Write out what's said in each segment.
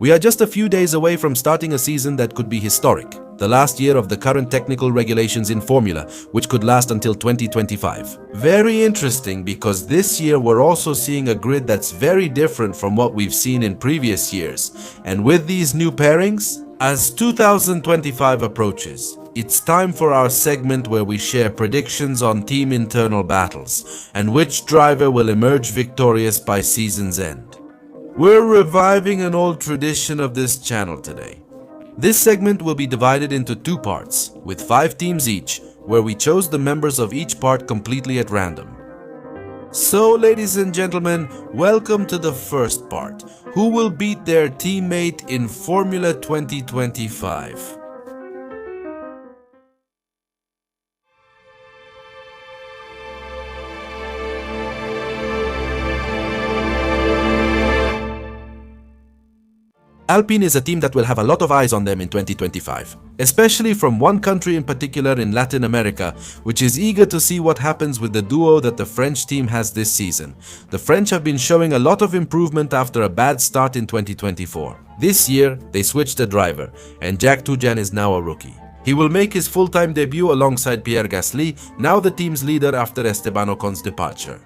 We are just a few days away from starting a season that could be historic, the last year of the current technical regulations in Formula, which could last until 2025. Very interesting, because this year we're also seeing a grid that's very different from what we've seen in previous years. And with these new pairings, as 2025 approaches, it's time for our segment where we share predictions on team internal battles and which driver will emerge victorious by season's end. We're reviving an old tradition of this channel today. This segment will be divided into two parts, with 5 teams each, where we chose the members of each part completely at random. So, ladies and gentlemen, welcome to the first part. Who will beat their teammate in Formula 2025? Alpine is a team that will have a lot of eyes on them in 2025, especially from one country in particular in Latin America, which is eager to see what happens with the duo that the French team has this season. The French have been showing a lot of improvement after a bad start in 2024. This year, they switched the driver, and Dujan is now a rookie. He will make his full-time debut alongside Pierre Gasly, now the team's leader after Esteban Ocon's departure.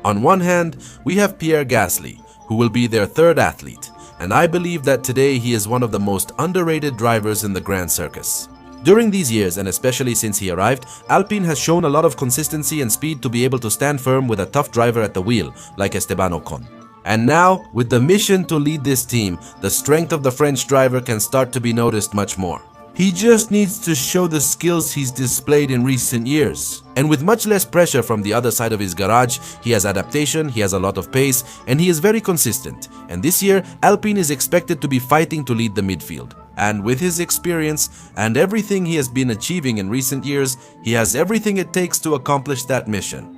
On one hand, we have Pierre Gasly, who will be their third athlete. And I believe that today he is one of the most underrated drivers in the Grand Circus. During these years, and especially since he arrived, Alpine has shown a lot of consistency and speed to be able to stand firm with a tough driver at the wheel, like Esteban Ocon. And now, with the mission to lead this team, the strength of the French driver can start to be noticed much more. He just needs to show the skills he's displayed in recent years. And with much less pressure from the other side of his garage, he has adaptation, he has a lot of pace, and he is very consistent. And this year, Alpine is expected to be fighting to lead the midfield. And with his experience and everything he has been achieving in recent years, he has everything it takes to accomplish that mission.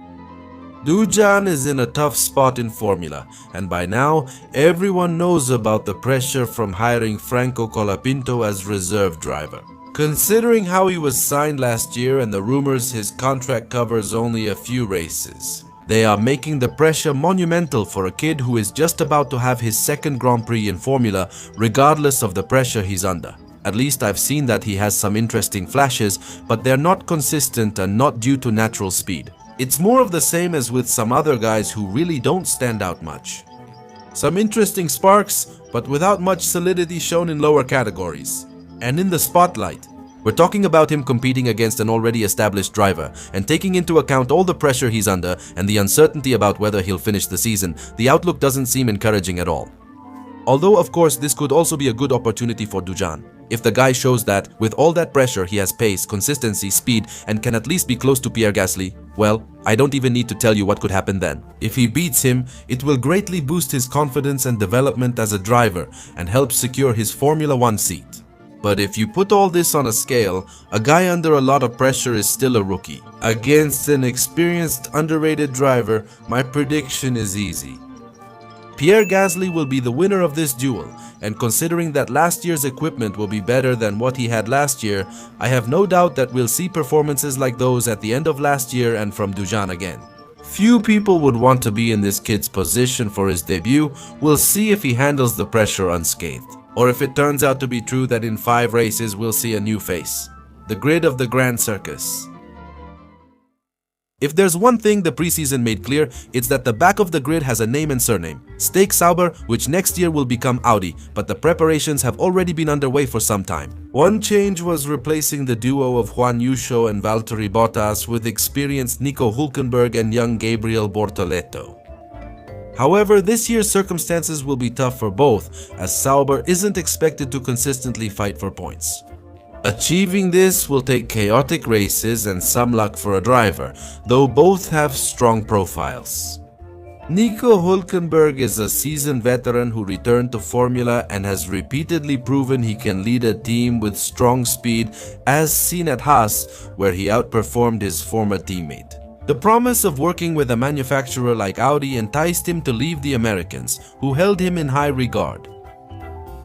Dujan is in a tough spot in Formula, and by now, everyone knows about the pressure from hiring Franco Colapinto as reserve driver. Considering how he was signed last year and the rumors his contract covers only a few races, they are making the pressure monumental for a kid who is just about to have his second Grand Prix in Formula, regardless of the pressure he's under. At least I've seen that he has some interesting flashes, but they're not consistent and not due to natural speed. It's more of the same as with some other guys who really don't stand out much. Some interesting sparks, but without much solidity shown in lower categories. And in the spotlight, we're talking about him competing against an already established driver, and taking into account all the pressure he's under and the uncertainty about whether he'll finish the season, the outlook doesn't seem encouraging at all. Although of course this could also be a good opportunity for Dujan. If the guy shows that, with all that pressure, he has pace, consistency, speed, and can at least be close to Pierre Gasly, well, I don't even need to tell you what could happen then. If he beats him, it will greatly boost his confidence and development as a driver and help secure his Formula 1 seat. But if you put all this on a scale, a guy under a lot of pressure is still a rookie. Against an experienced, underrated driver, my prediction is easy. Pierre Gasly will be the winner of this duel, and considering that last year's equipment will be better than what he had last year, I have no doubt that we'll see performances like those at the end of last year and from Dujan again. Few people would want to be in this kid's position for his debut. We'll see if he handles the pressure unscathed, or if it turns out to be true that in 5 races we'll see a new face. The grid of the Grand Circus. If there's one thing the preseason made clear, it's that the back of the grid has a name and surname. Stake Sauber, which next year will become Audi, but the preparations have already been underway for some time. One change was replacing the duo of Juan Yucho and Valtteri Bottas with experienced Nico Hulkenberg and young Gabriel Bortoletto. However, this year's circumstances will be tough for both, as Sauber isn't expected to consistently fight for points. Achieving this will take chaotic races and some luck for a driver, though both have strong profiles. Nico Hulkenberg is a seasoned veteran who returned to Formula and has repeatedly proven he can lead a team with strong speed, as seen at Haas, where he outperformed his former teammate. The promise of working with a manufacturer like Audi enticed him to leave the Americans, who held him in high regard.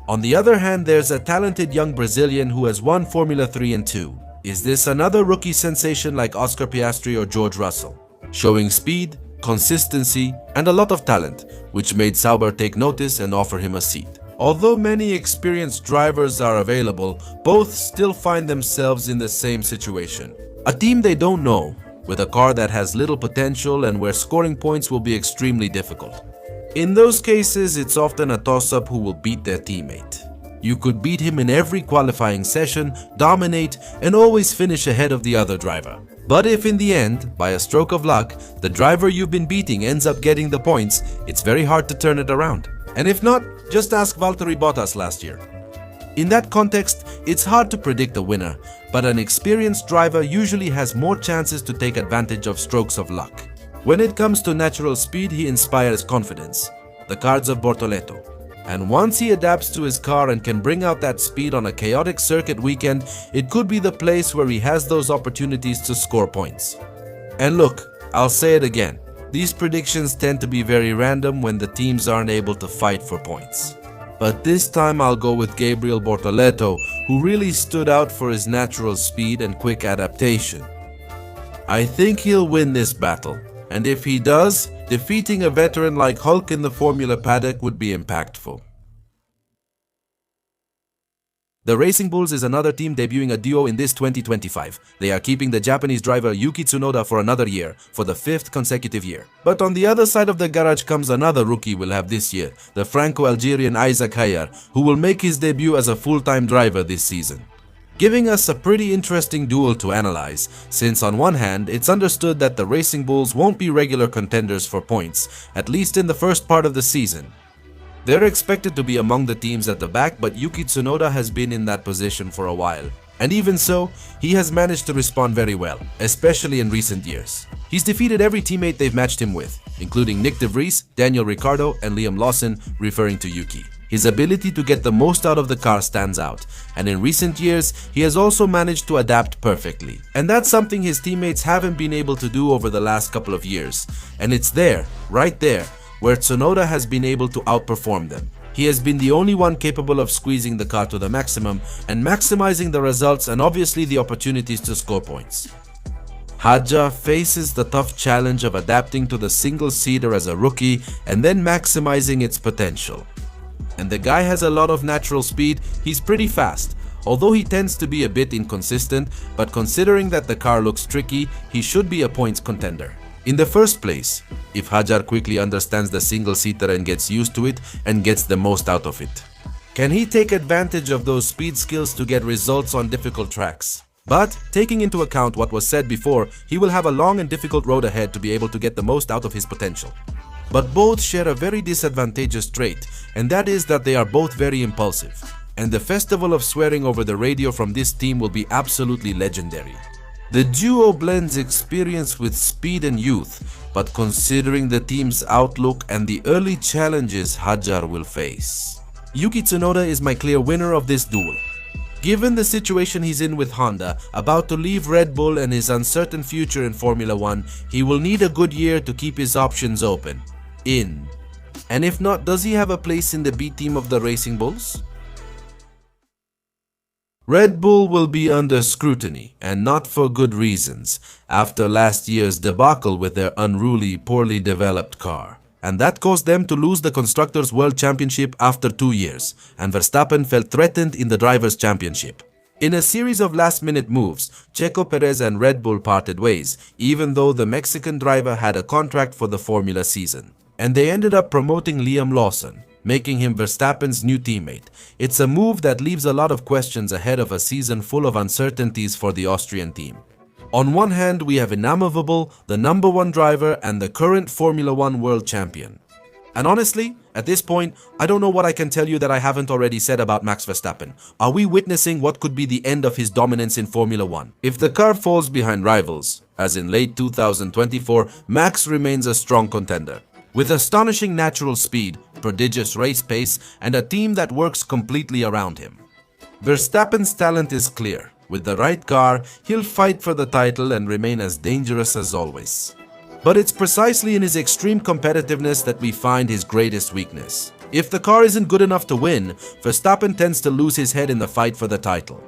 On the other hand, there's a talented young Brazilian who has won Formula 3 and 2. Is this another rookie sensation like Oscar Piastri or George Russell? Showing speed, consistency, and a lot of talent, which made Sauber take notice and offer him a seat. Although many experienced drivers are available, both still find themselves in the same situation. A team they don't know, with a car that has little potential and where scoring points will be extremely difficult. In those cases, it's often a toss-up who will beat their teammate. You could beat him in every qualifying session, dominate, and always finish ahead of the other driver. But if in the end, by a stroke of luck, the driver you've been beating ends up getting the points, it's very hard to turn it around. And if not, just ask Valtteri Bottas last year. In that context, it's hard to predict a winner, but an experienced driver usually has more chances to take advantage of strokes of luck. When it comes to natural speed, he inspires confidence, the cards of Bortoletto. And once he adapts to his car and can bring out that speed on a chaotic circuit weekend, it could be the place where he has those opportunities to score points. And look, I'll say it again, these predictions tend to be very random when the teams aren't able to fight for points. But this time I'll go with Gabriel Bortoletto, who really stood out for his natural speed and quick adaptation. I think he'll win this battle, and if he does, defeating a veteran like Hulk in the Formula paddock would be impactful. The Racing Bulls is another team debuting a duo in this 2025. They are keeping the Japanese driver Yuki Tsunoda for another year, for the 5th consecutive year. But on the other side of the garage comes another rookie we'll have this year, the Franco-Algerian Isaac Hadjar, who will make his debut as a full-time driver this season. Giving us a pretty interesting duel to analyze, since on one hand, it's understood that the Racing Bulls won't be regular contenders for points, at least in the first part of the season. They're expected to be among the teams at the back, but Yuki Tsunoda has been in that position for a while. And even so, he has managed to respond very well, especially in recent years. He's defeated every teammate they've matched him with, including Nick de Vries, Daniel Ricciardo, and Liam Lawson, referring to Yuki. His ability to get the most out of the car stands out, and in recent years, he has also managed to adapt perfectly. And that's something his teammates haven't been able to do over the last couple of years. And it's there, right there, where Tsunoda has been able to outperform them. He has been the only one capable of squeezing the car to the maximum and maximizing the results and obviously the opportunities to score points. Hadjar faces the tough challenge of adapting to the single-seater as a rookie and then maximizing its potential. And the guy has a lot of natural speed, he's pretty fast, although he tends to be a bit inconsistent, but considering that the car looks tricky, he should be a points contender. In the first place, if Hadjar quickly understands the single-seater and gets used to it and gets the most out of it. Can he take advantage of those speed skills to get results on difficult tracks? But, taking into account what was said before, he will have a long and difficult road ahead to be able to get the most out of his potential. But both share a very disadvantageous trait, and that is that they are both very impulsive. And the festival of swearing over the radio from this team will be absolutely legendary. The duo blends experience with speed and youth, but considering the team's outlook and the early challenges Hadjar will face, Yuki Tsunoda is my clear winner of this duel. Given the situation he's in with Honda, about to leave Red Bull and his uncertain future in Formula 1, he will need a good year to keep his options open. And if not, does he have a place in the B team of the Racing Bulls? Red Bull will be under scrutiny, and not for good reasons, after last year's debacle with their unruly, poorly developed car. And that caused them to lose the Constructors' World Championship after 2 years, and Verstappen felt threatened in the Drivers' Championship. In a series of last-minute moves, Checo Perez and Red Bull parted ways, even though the Mexican driver had a contract for the Formula season. And they ended up promoting Liam Lawson, making him Verstappen's new teammate. It's a move that leaves a lot of questions ahead of a season full of uncertainties for the Austrian team. On one hand, we have inamovable, the #1 driver and the current Formula 1 world champion. And honestly, at this point, I don't know what I can tell you that I haven't already said about Max Verstappen. Are we witnessing what could be the end of his dominance in Formula 1? If the car falls behind rivals, as in late 2024, Max remains a strong contender. With astonishing natural speed, prodigious race pace, and a team that works completely around him. Verstappen's talent is clear. With the right car, he'll fight for the title and remain as dangerous as always. But it's precisely in his extreme competitiveness that we find his greatest weakness. If the car isn't good enough to win, Verstappen tends to lose his head in the fight for the title.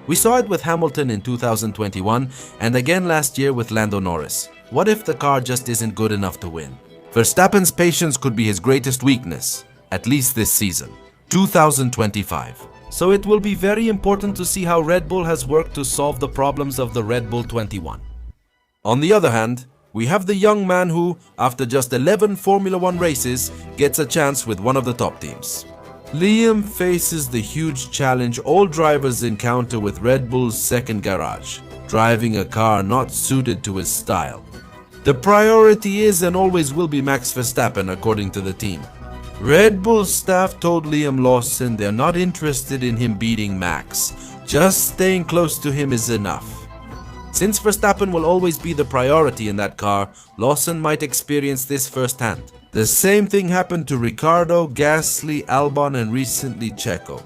We saw it with Hamilton in 2021 and again last year with Lando Norris. What if the car just isn't good enough to win? Verstappen's patience could be his greatest weakness, at least this season. 2025. So it will be very important to see how Red Bull has worked to solve the problems of the Red Bull 21. On the other hand, we have the young man who, after just 11 Formula 1 races, gets a chance with one of the top teams. Liam faces the huge challenge all drivers encounter with Red Bull's second garage, driving a car not suited to his style. The priority is and always will be Max Verstappen, according to the team. Red Bull staff told Liam Lawson they're not interested in him beating Max, just staying close to him is enough. Since Verstappen will always be the priority in that car, Lawson might experience this firsthand. The same thing happened to Ricciardo, Gasly, Albon and recently Checo.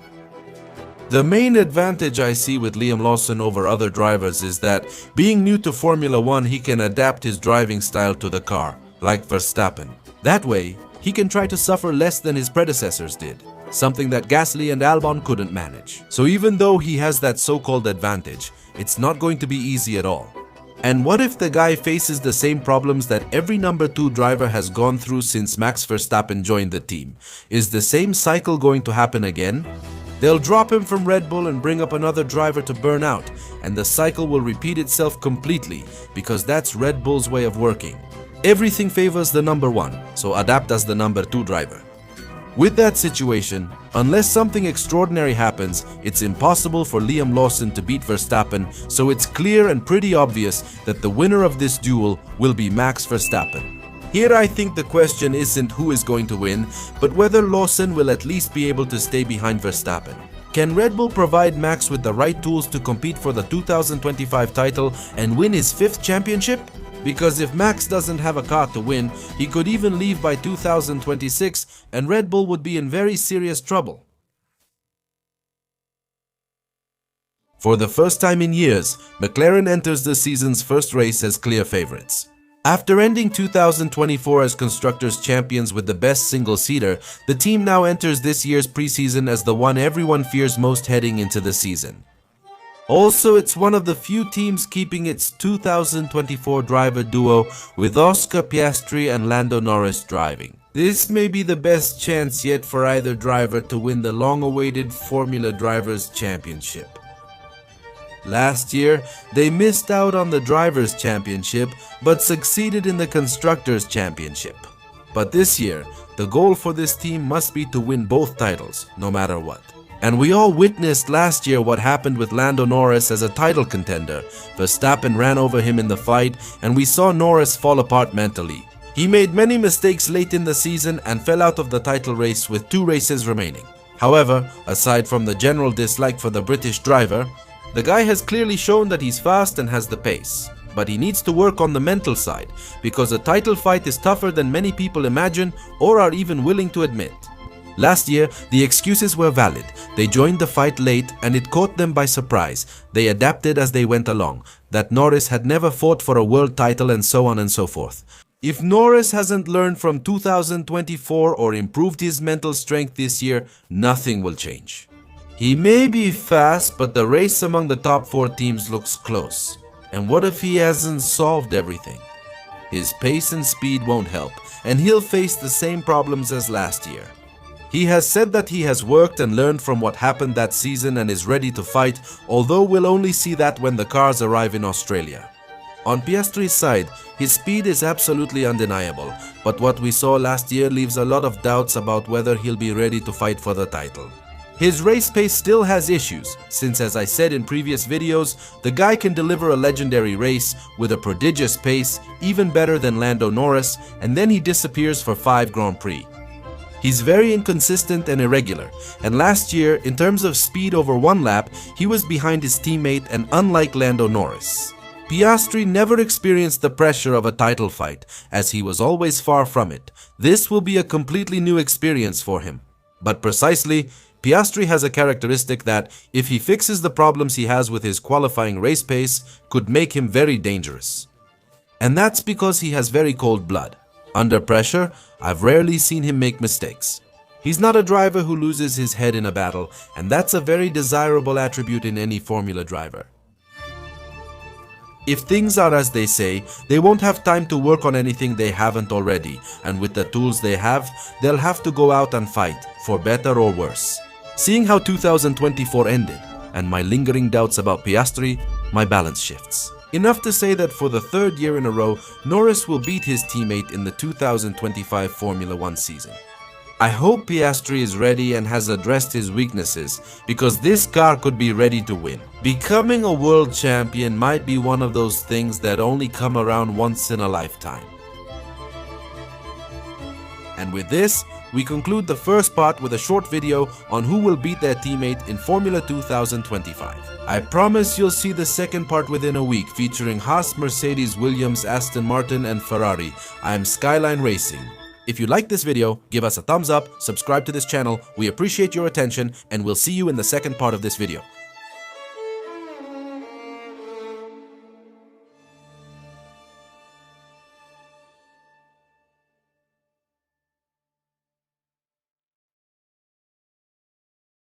The main advantage I see with Liam Lawson over other drivers is that, being new to Formula 1, he can adapt his driving style to the car, like Verstappen. That way, he can try to suffer less than his predecessors did, something that Gasly and Albon couldn't manage. So even though he has that so-called advantage, it's not going to be easy at all. And what if the guy faces the same problems that every number 2 driver has gone through since Max Verstappen joined the team? Is the same cycle going to happen again? They'll drop him from Red Bull and bring up another driver to burn out, and the cycle will repeat itself completely because that's Red Bull's way of working. Everything favors the number 1, so adapt as the number 2 driver. With that situation, unless something extraordinary happens, it's impossible for Liam Lawson to beat Verstappen, so it's clear and pretty obvious that the winner of this duel will be Max Verstappen. Here I think the question isn't who is going to win, but whether Lawson will at least be able to stay behind Verstappen. Can Red Bull provide Max with the right tools to compete for the 2025 title and win his 5th championship? Because if Max doesn't have a car to win, he could even leave by 2026 and Red Bull would be in very serious trouble. For the first time in years, McLaren enters the season's first race as clear favorites. After ending 2024 as Constructors' Champions with the best single-seater, the team now enters this year's preseason as the one everyone fears most heading into the season. Also, it's one of the few teams keeping its 2024 driver duo with Oscar Piastri and Lando Norris driving. This may be the best chance yet for either driver to win the long-awaited Formula Drivers' Championship. Last year, they missed out on the Drivers' Championship but succeeded in the Constructors' Championship. But this year, the goal for this team must be to win both titles, no matter what. And we all witnessed last year what happened with Lando Norris as a title contender. Verstappen ran over him in the fight and we saw Norris fall apart mentally. He made many mistakes late in the season and fell out of the title race with 2 races remaining. However, aside from the general dislike for the British driver, the guy has clearly shown that he's fast and has the pace. But he needs to work on the mental side, because a title fight is tougher than many people imagine or are even willing to admit. Last year, the excuses were valid. They joined the fight late and it caught them by surprise. They adapted as they went along, that Norris had never fought for a world title and so on and so forth. If Norris hasn't learned from 2024 or improved his mental strength this year, nothing will change. He may be fast, but the race among the top 4 teams looks close. And what if he hasn't solved everything? His pace and speed won't help, and he'll face the same problems as last year. He has said that he has worked and learned from what happened that season and is ready to fight, although we'll only see that when the cars arrive in Australia. On Piastri's side, his speed is absolutely undeniable, but what we saw last year leaves a lot of doubts about whether he'll be ready to fight for the title. His race pace still has issues, since as I said in previous videos, the guy can deliver a legendary race with a prodigious pace, even better than Lando Norris, and then he disappears for 5 Grand Prix. He's very inconsistent and irregular, and last year, in terms of speed over 1 lap, he was behind his teammate and unlike Lando Norris. Piastri never experienced the pressure of a title fight, as he was always far from it. This will be a completely new experience for him. But precisely, Piastri has a characteristic that, if he fixes the problems he has with his qualifying race pace, could make him very dangerous. And that's because he has very cold blood. Under pressure, I've rarely seen him make mistakes. He's not a driver who loses his head in a battle, and that's a very desirable attribute in any Formula driver. If things are as they say, they won't have time to work on anything they haven't already, and with the tools they have, they'll have to go out and fight, for better or worse. Seeing how 2024 ended, and my lingering doubts about Piastri, my balance shifts. Enough to say that for the third year in a row, Norris will beat his teammate in the 2025 Formula 1 season. I hope Piastri is ready and has addressed his weaknesses, because this car could be ready to win. Becoming a world champion might be one of those things that only come around once in a lifetime. And with this, we conclude the first part with a short video on who will beat their teammate in Formula 2025. I promise you'll see the second part within a week, featuring Haas, Mercedes, Williams, Aston Martin and Ferrari. I am Skyline Racing. If you like this video, give us a thumbs up, subscribe to this channel, we appreciate your attention, and we'll see you in the second part of this video.